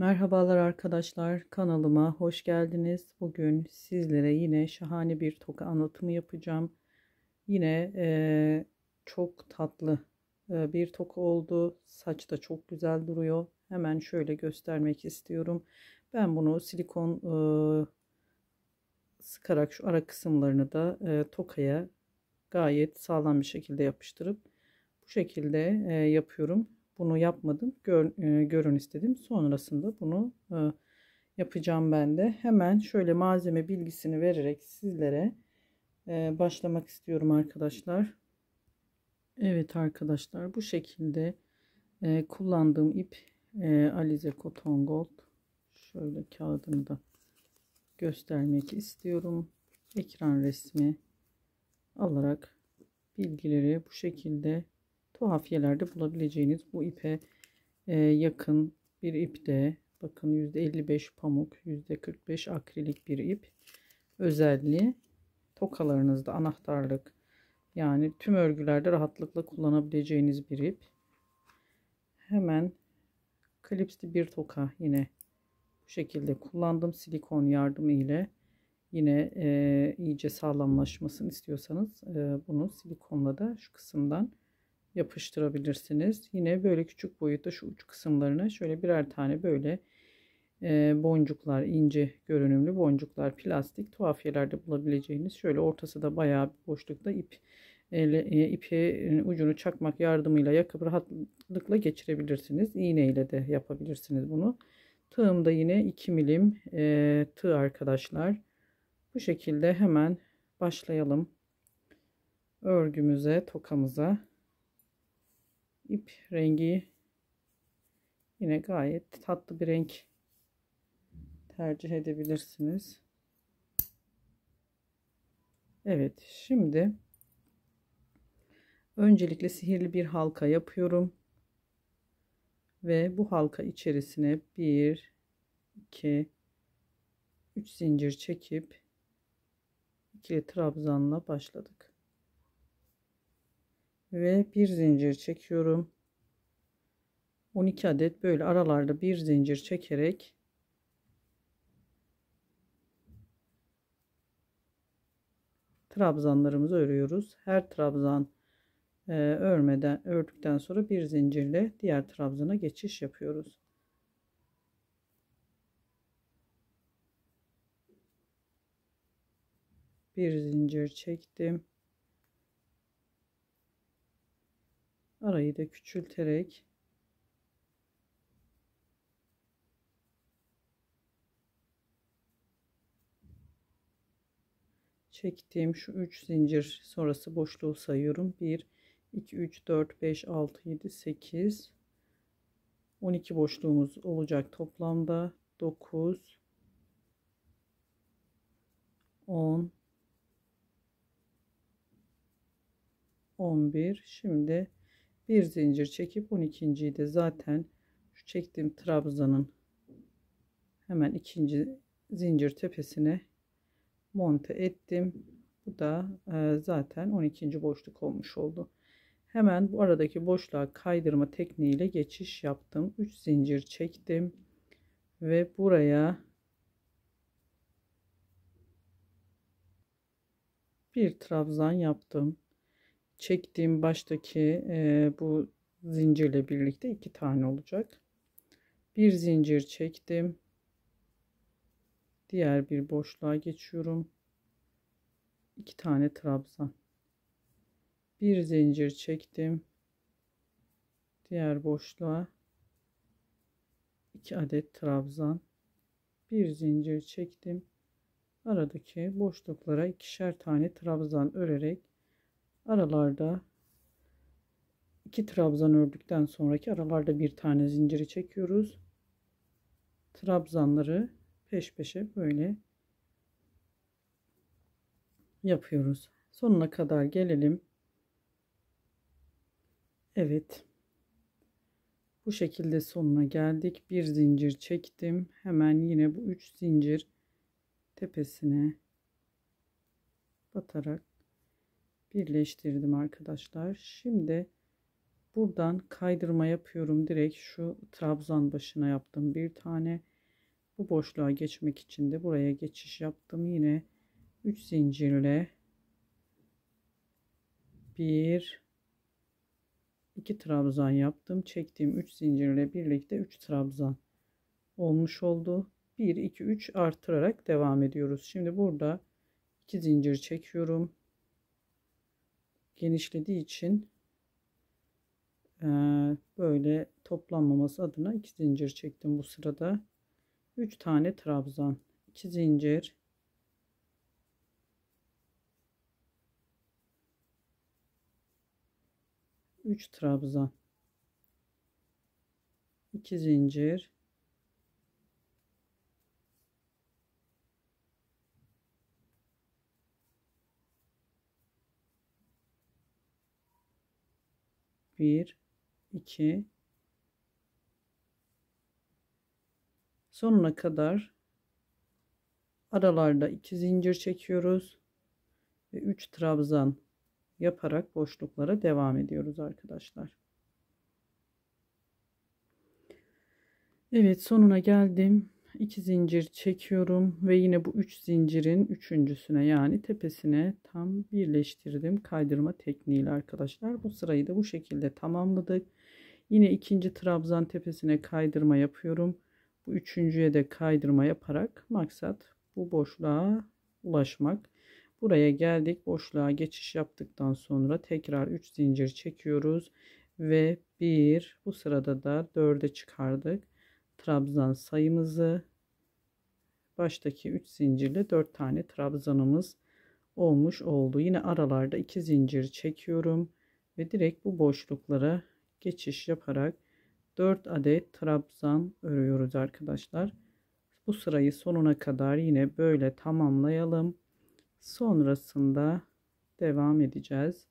Merhabalar arkadaşlar, kanalıma hoş geldiniz. Bugün sizlere yine şahane bir toka anlatımı yapacağım. Yine çok tatlı bir toka oldu. Saç da çok güzel duruyor. Hemen şöyle göstermek istiyorum. Ben bunu silikon sıkarak şu ara kısımlarını da tokaya gayet sağlam bir şekilde yapıştırıp bu şekilde yapıyorum. Bunu yapmadım. Görün istedim. Sonrasında bunu yapacağım ben de. Hemen şöyle malzeme bilgisini vererek sizlere başlamak istiyorum arkadaşlar. Evet arkadaşlar, bu şekilde kullandığım ip Alize Cotton Gold. Şöyle kağıdını da göstermek istiyorum. Ekran resmi alarak bilgileri bu şekilde tuhafiyelerde bulabileceğiniz bu ipe yakın bir ipte, bakın %55 pamuk, %45 akrilik bir ip özelliği. Tokalarınızda anahtarlık, yani tüm örgülerde rahatlıkla kullanabileceğiniz bir ip. Hemen klipsli bir toka yine bu şekilde kullandım silikon yardımı ile. Yine iyice sağlamlaşmasını istiyorsanız bunu silikonla da şu kısımdan yapıştırabilirsiniz. Yine böyle küçük boyutta şu uç kısımlarına şöyle birer tane böyle boncuklar, ince görünümlü boncuklar, plastik tuhafiyelerde bulabileceğiniz, şöyle ortası da bayağı bir boşlukta ipi ucunu çakmak yardımıyla yakıp rahatlıkla geçirebilirsiniz. İğne ile de yapabilirsiniz bunu. Tığım da yine 2 milim tığ arkadaşlar. Bu şekilde hemen başlayalım örgümüze, tokamıza. İp rengi yine gayet tatlı bir renk tercih edebilirsiniz. Evet, şimdi öncelikle sihirli bir halka yapıyorum ve bu halka içerisine 1 2 3 zincir çekip ikili trabzanla başladık ve bir zincir çekiyorum. 12 adet böyle aralarda bir zincir çekerek trabzanlarımızı örüyoruz. Her trabzan ördükten sonra bir zincirle diğer trabzana geçiş yapıyoruz. Bir zincir çektim. Arayı da küçülterek çektiğim şu 3 zincir sonrası boşluğu sayıyorum. 1 2 3 4 5 6 7 8 12 boşluğumuz olacak toplamda. 9 10 11. Şimdi bir zincir çekip 12.'yi de zaten şu çektiğim trabzanın hemen ikinci zincir tepesine monte ettim. Bu da zaten 12. boşluk olmuş oldu. Hemen bu aradaki boşluğa kaydırma tekniğiyle geçiş yaptım. 3 zincir çektim ve buraya bir trabzan yaptım. Çektiğim baştaki bu zincirle birlikte 2 tane olacak. Bir zincir çektim. Diğer bir boşluğa geçiyorum. 2 tane trabzan. Bir zincir çektim. Diğer boşluğa 2 adet trabzan. Bir zincir çektim. Aradaki boşluklara ikişer tane trabzan örerek aralarda 2 trabzan ördükten sonraki aralarda bir tane zinciri çekiyoruz. Trabzanları peş peşe böyle yapıyoruz. Sonuna kadar gelelim. Evet. Bu şekilde sonuna geldik. Bir zincir çektim. Hemen yine bu 3 zincir tepesine batarak birleştirdim arkadaşlar. Şimdi Buradan kaydırma yapıyorum. Direkt şu trabzan başına yaptım bir tane. Bu boşluğa geçmek için de buraya geçiş yaptım. Yine 3 zincirle 1 2 trabzan yaptım. Çektiğim 3 zincirle birlikte 3 trabzan olmuş oldu. 1 2 3 artırarak devam ediyoruz. Şimdi burada 2 zincir çekiyorum. Genişlediği için böyle toplanmaması adına 2 zincir çektim bu sırada. 3 tane trabzan, 2 zincir, 3 trabzan, 2 zincir, 1 2 sonuna kadar aralarda 2 zincir çekiyoruz ve 3 trabzan yaparak boşluklara devam ediyoruz arkadaşlar. Evet, sonuna geldim. 2 zincir çekiyorum ve yine bu 3 zincirin üçüncüsüne, yani tepesine tam birleştirdim kaydırma tekniğiyle arkadaşlar. Bu sırayı da bu şekilde tamamladık. Yine ikinci trabzan tepesine kaydırma yapıyorum. Bu üçüncüye de kaydırma yaparak maksat bu boşluğa ulaşmak. Buraya geldik. Boşluğa geçiş yaptıktan sonra tekrar 3 zincir çekiyoruz ve bu sırada da 4'e çıkardık trabzan sayımızı. Baştaki 3 zincirle 4 tane trabzanımız olmuş oldu. Yine aralarda 2 zincir çekiyorum ve direkt bu boşluklara geçiş yaparak 4 adet trabzan örüyoruz arkadaşlar. Bu sırayı sonuna kadar yine böyle tamamlayalım. Sonrasında devam edeceğiz.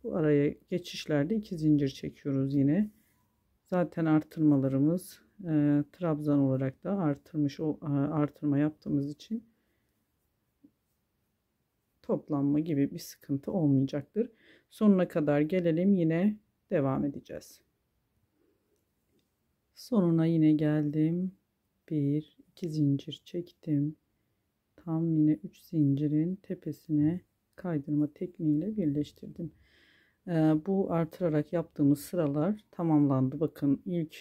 Bu araya geçişlerde 2 zincir çekiyoruz yine. Zaten artırmalarımız trabzan olarak da artırma yaptığımız için toplanma gibi bir sıkıntı olmayacaktır. Sonuna kadar gelelim, yine devam edeceğiz. Sonuna yine geldim. 1 2 zincir çektim. Tam yine 3 zincirin tepesine kaydırma tekniğiyle birleştirdim. Bu artırarak yaptığımız sıralar tamamlandı. Bakın ilk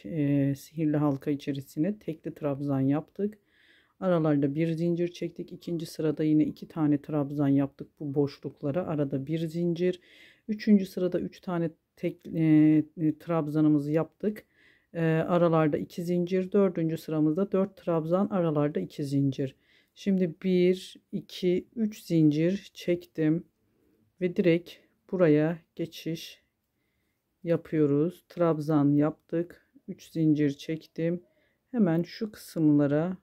sihirli halka içerisine tekli trabzan yaptık. Aralarda bir zincir çektik. İkinci sırada yine 2 tane trabzan yaptık bu boşluklara. Arada bir zincir. Üçüncü sırada 3 tane trabzanımızı yaptık. Aralarda 2 zincir. Dördüncü sıramızda 4 trabzan, aralarda 2 zincir. Şimdi 1 2 3 zincir çektim ve direkt buraya geçiş yapıyoruz. Trabzan yaptık. 3 zincir çektim. Hemen şu kısımlara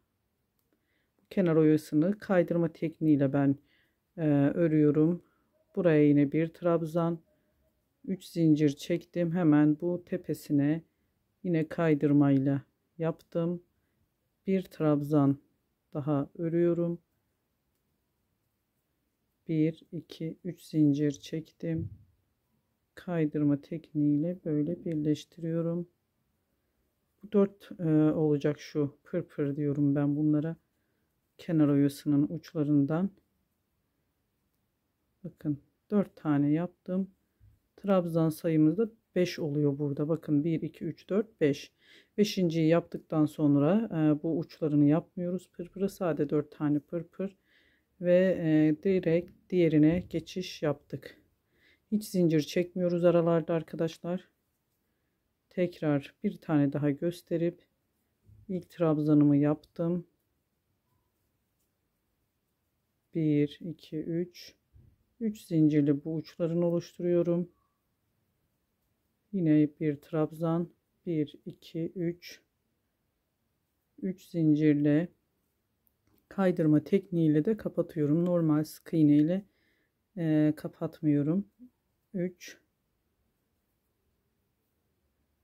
kenar oyasını kaydırma tekniğiyle ben örüyorum. Buraya yine bir trabzan, 3 zincir çektim. Hemen bu tepesine yine kaydırmayla yaptım. Bir trabzan daha örüyorum. 1 2 3 zincir çektim. Kaydırma tekniğiyle böyle birleştiriyorum. Bu 4 olacak, şu pırpır diyorum ben bunlara. Kenar oyasının uçlarından. Bakın 4 tane yaptım. Trabzan sayımız da 5 oluyor burada. Bakın 1 2 3 4 5. Beşinciyi yaptıktan sonra bu uçlarını yapmıyoruz. Pırpırı sade 4 tane pırpır ve direkt diğerine geçiş yaptık. Hiç zincir çekmiyoruz aralarda arkadaşlar. Tekrar bir tane daha gösterip ilk trabzanımı yaptım. 1 2 3 zincirli bu uçlarını oluşturuyorum. Yine bir trabzan, 1 2 3 zincirle kaydırma tekniğiyle de kapatıyorum. Normal sık iğne ile kapatmıyorum. 3,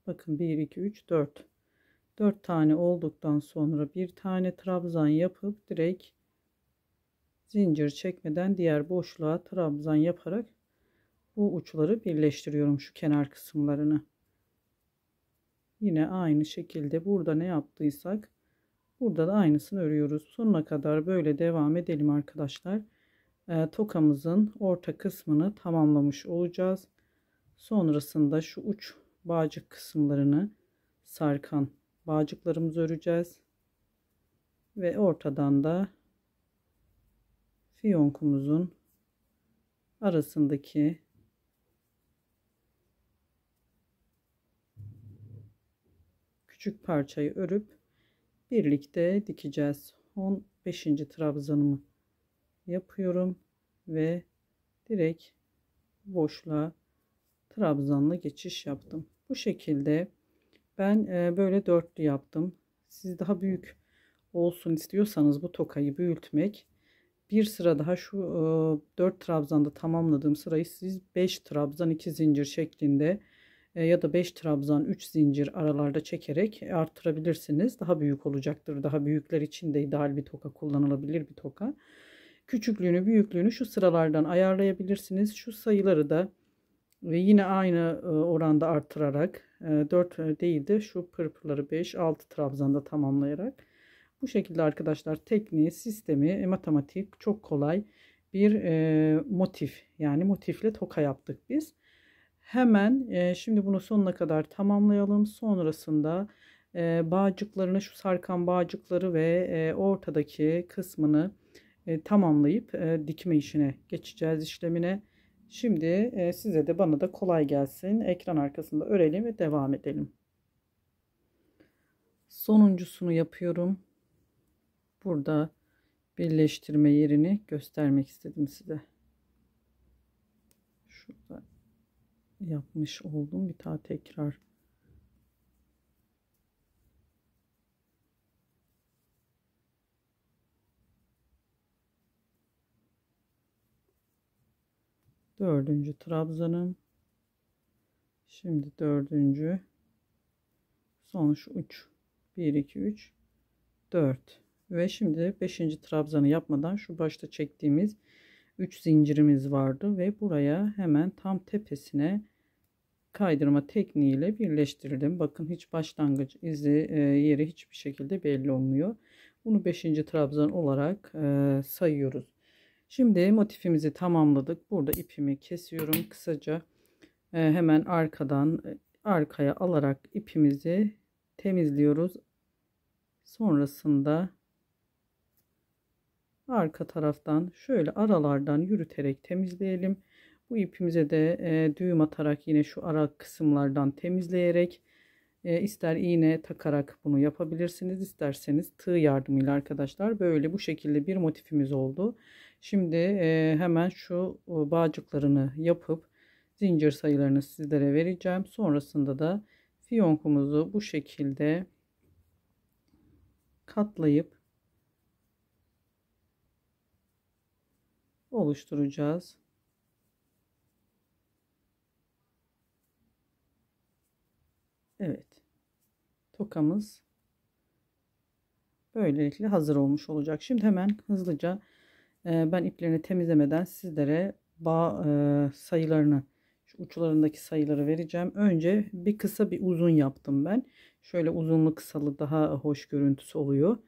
bakın 1 2 3 4 tane olduktan sonra bir tane trabzan yapıp direkt zincir çekmeden diğer boşluğa trabzan yaparak bu uçları birleştiriyorum, şu kenar kısımlarını. Yine aynı şekilde burada ne yaptıysak burada da aynısını örüyoruz. Sonuna kadar böyle devam edelim arkadaşlar. Tokamızın orta kısmını tamamlamış olacağız. Sonrasında şu uç bağcık kısımlarını sarkan bağcıklarımızı öreceğiz. Ve ortadan da fiyonkumuzun arasındaki küçük parçayı örüp birlikte dikeceğiz. 15. trabzanımı yapıyorum ve direkt boşluğa trabzanla geçiş yaptım. Bu şekilde ben böyle dörtlü yaptım. Siz daha büyük olsun istiyorsanız bu tokayı büyütmek, bir sıra daha şu 4 trabzanda tamamladığım sırayı siz 5 trabzan 2 zincir şeklinde ya da 5 trabzan 3 zincir aralarda çekerek arttırabilirsiniz. Daha büyük olacaktır. Daha büyükler için de ideal bir toka, kullanılabilir bir toka. Küçüklüğünü, büyüklüğünü şu sıralardan ayarlayabilirsiniz. Şu sayıları da ve yine aynı oranda arttırarak 4 değil de şu pırpırları 5 6 trabzanda tamamlayarak, bu şekilde arkadaşlar tekniği, sistemi, matematik çok kolay bir motif, yani motifle toka yaptık biz. Hemen şimdi bunu sonuna kadar tamamlayalım. Sonrasında bağcıklarını, şu sarkan bağcıkları ve ortadaki kısmını tamamlayıp dikme işine geçeceğiz, işlemine. Şimdi size de bana da kolay gelsin. Ekran arkasında örelim ve devam edelim. Sonuncusunu yapıyorum. Burada birleştirme yerini göstermek istedim size. Şurada yapmış oldum. Bir daha tekrar. Dördüncü trabzanım. Şimdi dördüncü. Son şu uç. 1 2 3 4. Ve şimdi 5. trabzanı yapmadan şu başta çektiğimiz 3 zincirimiz vardı ve buraya hemen tam tepesine kaydırma tekniğiyle birleştirdim. Bakın hiç başlangıç izi, yeri hiçbir şekilde belli olmuyor. Bunu 5. trabzan olarak sayıyoruz. Şimdi motifimizi tamamladık. Burada ipimi kesiyorum kısaca. Hemen arkadan arkaya alarak ipimizi temizliyoruz. Sonrasında arka taraftan şöyle aralardan yürüterek temizleyelim. Bu ipimize de düğüm atarak yine şu ara kısımlardan temizleyerek, ister iğne takarak bunu yapabilirsiniz, isterseniz tığ yardımıyla arkadaşlar. Böyle bu şekilde bir motifimiz oldu. Şimdi hemen şu bağcıklarını yapıp zincir sayılarını sizlere vereceğim. Sonrasında da fiyonkumuzu bu şekilde katlayıp oluşturacağız. Evet. Tokamız böylelikle hazır olmuş olacak. Şimdi hemen hızlıca ben iplerini temizlemeden sizlere bağ sayılarını, şu uçlarındaki sayıları vereceğim. Önce bir kısa bir uzun yaptım ben. Şöyle uzunlu kısalı daha hoş görüntüsü oluyor.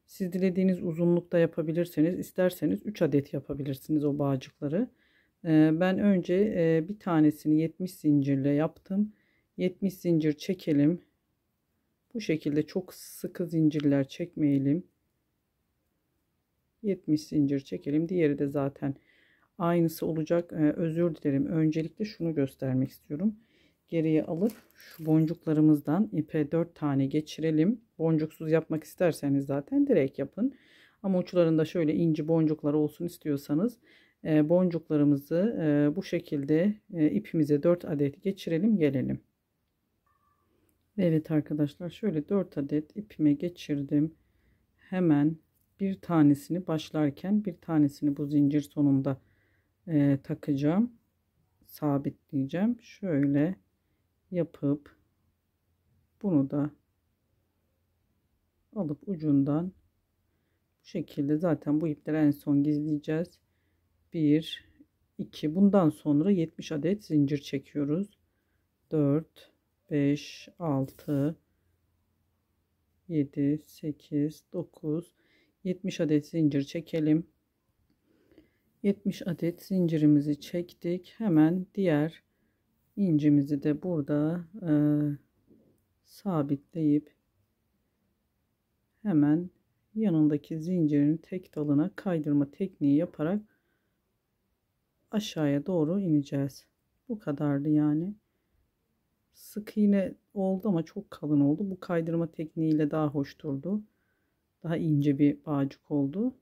Siz dilediğiniz uzunlukta yapabilirseniz, isterseniz 3 adet yapabilirsiniz o bağcıkları. Ben önce bir tanesini 70 zincirle yaptım. 70 zincir çekelim. Bu şekilde çok sıkı zincirler çekmeyelim. 70 zincir çekelim. Diğeri de zaten aynısı olacak. Özür dilerim. Öncelikle şunu göstermek istiyorum. Geriye alıp şu boncuklarımızdan ipe 4 tane geçirelim. Boncuksuz yapmak isterseniz zaten direkt yapın. Ama uçlarında şöyle ince boncuklar olsun istiyorsanız boncuklarımızı bu şekilde ipimize 4 adet geçirelim, gelelim. Evet arkadaşlar, şöyle 4 adet ipime geçirdim. Hemen bir tanesini başlarken bir tanesini bu zincir sonunda takacağım. Sabitleyeceğim. Şöyle yapıp bunu da alıp ucundan Bu şekilde zaten bu ipleri en son gizleyeceğiz. 1 2 bundan sonra 70 adet zincir çekiyoruz. 4 5 6 7 8 9 70 adet zincir çekelim. 70 adet zincirimizi çektik. Hemen diğer incimizi de burada sabitleyip hemen yanındaki zincirin tek dalına kaydırma tekniği yaparak aşağıya doğru ineceğiz. Bu kadardı yani. Sık iğne oldu ama çok kalın oldu. Bu kaydırma tekniğiyle daha hoş durdu. Daha ince bir bağcık oldu.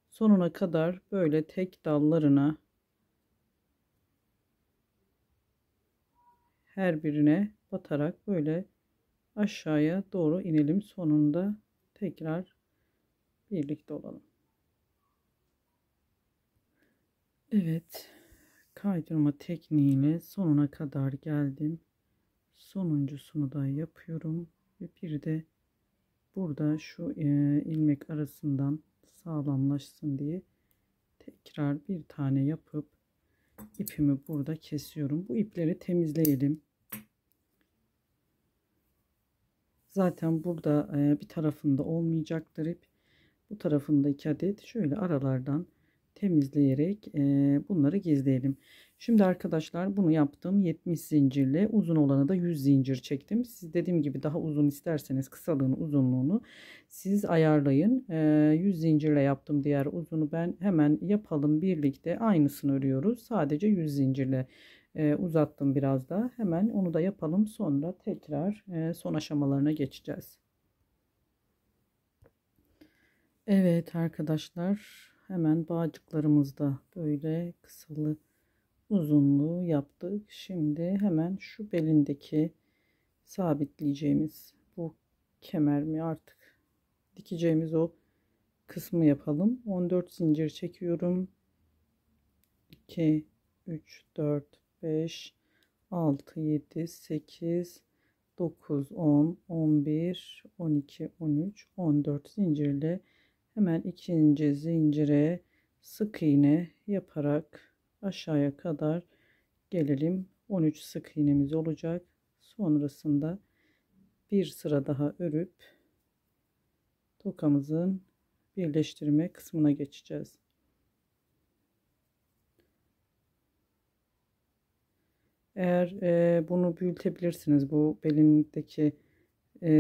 Sonuna kadar böyle tek dallarına her birine batarak böyle aşağıya doğru inelim. Sonunda tekrar birlikte olalım. Evet, kaydırma tekniğiyle sonuna kadar geldim. Sonuncusunu da yapıyorum ve bir de burada şu ilmek arasından sağlamlaşsın diye tekrar bir tane yapıp ipimi burada kesiyorum. Bu ipleri temizleyelim. Zaten burada bir tarafında olmayacaktır ip. Bu tarafında 2 adet şöyle aralardan temizleyerek bunları gizleyelim. Şimdi arkadaşlar bunu yaptım. 70 zincirle uzun olanı da 100 zincir çektim. Siz dediğim gibi daha uzun isterseniz kısalığını uzunluğunu siz ayarlayın. 100 zincirle yaptım diğer uzunu ben. Hemen yapalım birlikte aynısını örüyoruz. Sadece 100 zincirle uzattım biraz da. Hemen onu da yapalım. Sonra tekrar son aşamalarına geçeceğiz. Evet arkadaşlar hemen bağcıklarımızda böyle kısalı uzunluğu yaptık. Şimdi hemen şu belindeki sabitleyeceğimiz bu kemer mi artık dikeceğimiz o kısmı yapalım. 14 zincir çekiyorum. 2 3 4 5 6 7 8 9 10 11 12 13 14 zincirle hemen ikinci zincire sık iğne yaparak aşağıya kadar gelelim. 13 sık iğnemiz olacak. Sonrasında bir sıra daha örüp tokamızın birleştirme kısmına geçeceğiz. Eğer bunu büyütebilirsiniz. Bu belindeki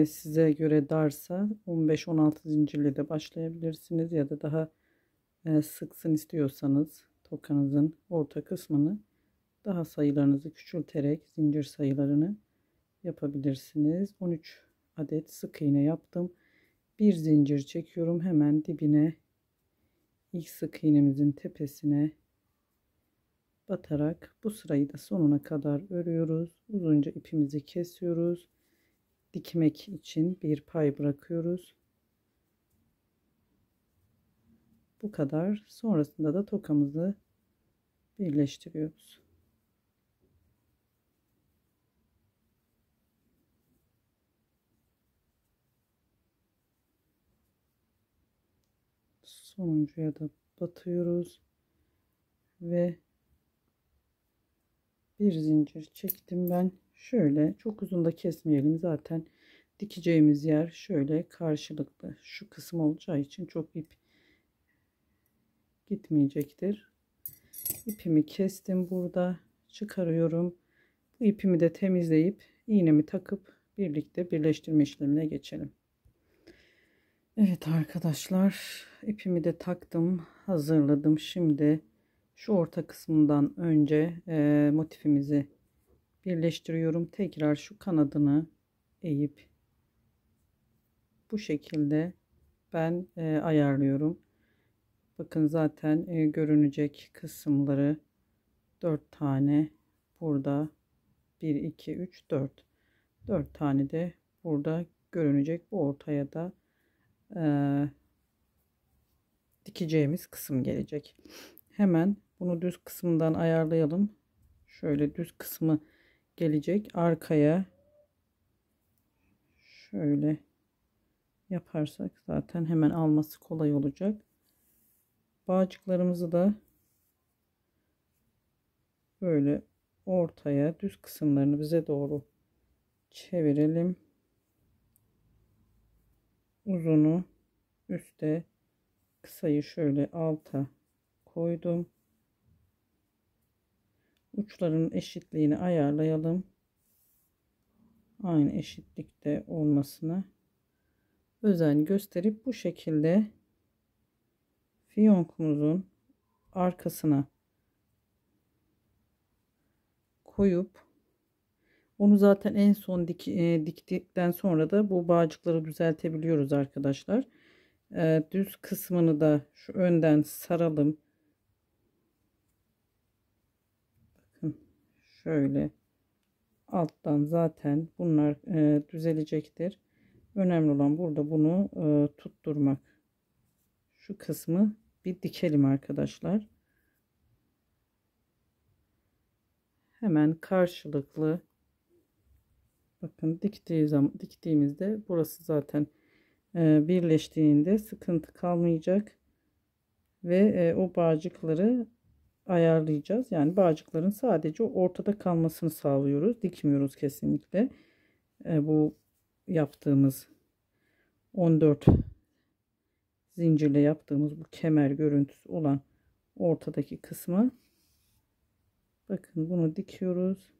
size göre darsa 15-16 zincirle de başlayabilirsiniz ya da daha sıksın istiyorsanız tokanızın orta kısmını daha sayılarınızı küçülterek zincir sayılarını yapabilirsiniz. 13 adet sık iğne yaptım. Bir zincir çekiyorum hemen dibine, ilk sık iğnemizin tepesine batarak bu sırayı da sonuna kadar örüyoruz. Uzunca ipimizi kesiyoruz. Dikmek için bir pay bırakıyoruz. Bu kadar. Sonrasında da tokamızı birleştiriyoruz. Sonuncuya da batıyoruz ve bir zincir çektim ben. Şöyle çok uzun da kesmeyelim, zaten dikeceğimiz yer şöyle karşılıklı şu kısım olacağı için çok ip gitmeyecektir. İpimi kestim, burada çıkarıyorum. Bu ipimi de temizleyip iğnemi takıp birlikte birleştirme işlemine geçelim. Evet arkadaşlar, ipimi de taktım, hazırladım. Şimdi şu orta kısmından önce motifimizi birleştiriyorum. Tekrar şu kanadını eğip bu şekilde ben ayarlıyorum. Bakın zaten görünecek kısımları 4 tane burada, 1 2 3 4 tane de burada görünecek. Bu ortaya da dikeceğimiz kısım gelecek. Hemen bunu düz kısmından ayarlayalım. Şöyle düz kısmı gelecek. Arkaya şöyle yaparsak zaten hemen alması kolay olacak. Bağcıklarımızı da böyle ortaya, düz kısımlarını bize doğru çevirelim. Uzunu üste, kısayı şöyle alta koydum. Uçların eşitliğini ayarlayalım. Aynı eşitlikte olmasına özen gösterip bu şekilde fiyonkumuzun arkasına koyup onu zaten en son diktikten sonra da bu bağcıkları düzeltebiliyoruz arkadaşlar. Düz kısmını da şu önden saralım. Bakın şöyle alttan zaten bunlar düzelecektir. Önemli olan burada bunu tutturmak. Şu kısmı bir dikelim arkadaşlar. Hemen karşılıklı bakın diktiğimizde burası zaten birleştiğinde sıkıntı kalmayacak ve o bağcıkları ayarlayacağız. Yani bağcıkların sadece ortada kalmasını sağlıyoruz. Dikmiyoruz kesinlikle. Bu yaptığımız 14 zincirle yaptığımız bu kemer görüntüsü olan ortadaki kısmı bakın bunu dikiyoruz.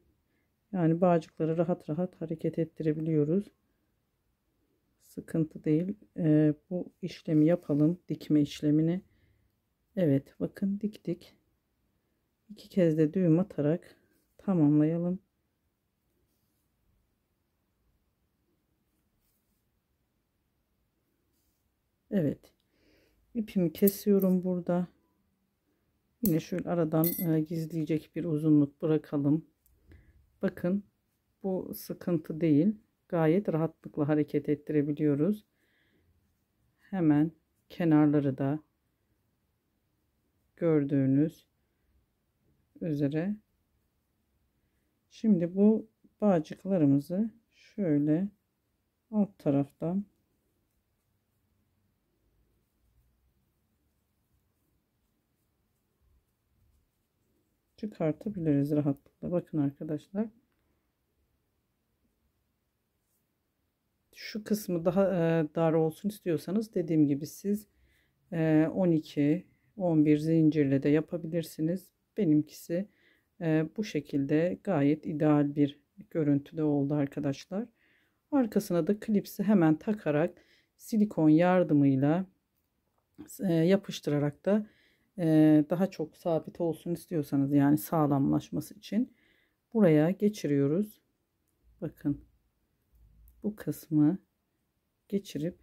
Yani bağcıkları rahat rahat hareket ettirebiliyoruz. Sıkıntı değil. Bu işlemi yapalım. Dikme işlemini. Evet bakın diktik. 2 kez de düğüm atarak tamamlayalım. Evet. İpimi kesiyorum burada. Yine şöyle aradan gizleyecek bir uzunluk bırakalım. Bakın bu sıkıntı değil. Gayet rahatlıkla hareket ettirebiliyoruz. Hemen kenarları da gördüğünüz üzere. Şimdi bu bağcıklarımızı şöyle alt taraftan çıkartabiliriz rahatlıkla. Bakın arkadaşlar. Şu kısmı daha dar olsun istiyorsanız dediğim gibi siz 12-11 zincirle de yapabilirsiniz. Benimkisi bu şekilde gayet ideal bir görüntüde oldu arkadaşlar. Arkasına da klipsi hemen takarak silikon yardımıyla yapıştırarak da daha çok sabit olsun istiyorsanız yani sağlamlaşması için buraya geçiriyoruz. Bakın bu kısmı geçirip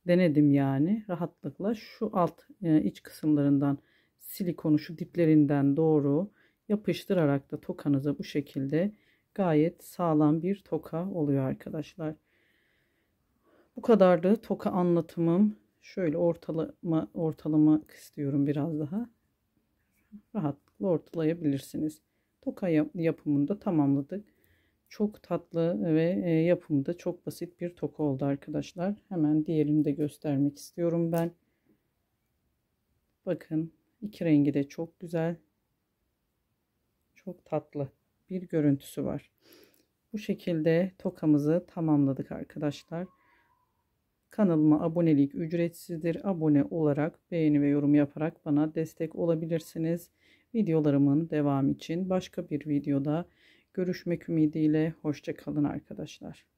denedim yani rahatlıkla şu alt iç kısımlarından silikonu şu diplerinden doğru yapıştırarak da tokanıza bu şekilde gayet sağlam bir toka oluyor arkadaşlar. Bu kadardı toka anlatımım. Şöyle ortalamak istiyorum biraz daha. Rahatlıkla ortalayabilirsiniz. Toka yapımını da tamamladık. Çok tatlı ve yapımı da çok basit bir toka oldu arkadaşlar. Hemen diğerini de göstermek istiyorum ben. Bakın iki rengi de çok güzel. Çok tatlı bir görüntüsü var. Bu şekilde tokamızı tamamladık arkadaşlar. Kanalıma abonelik ücretsizdir. Abone olarak beğeni ve yorum yaparak bana destek olabilirsiniz. Videolarımın devamı için başka bir videoda görüşmek ümidiyle. Hoşça kalın arkadaşlar.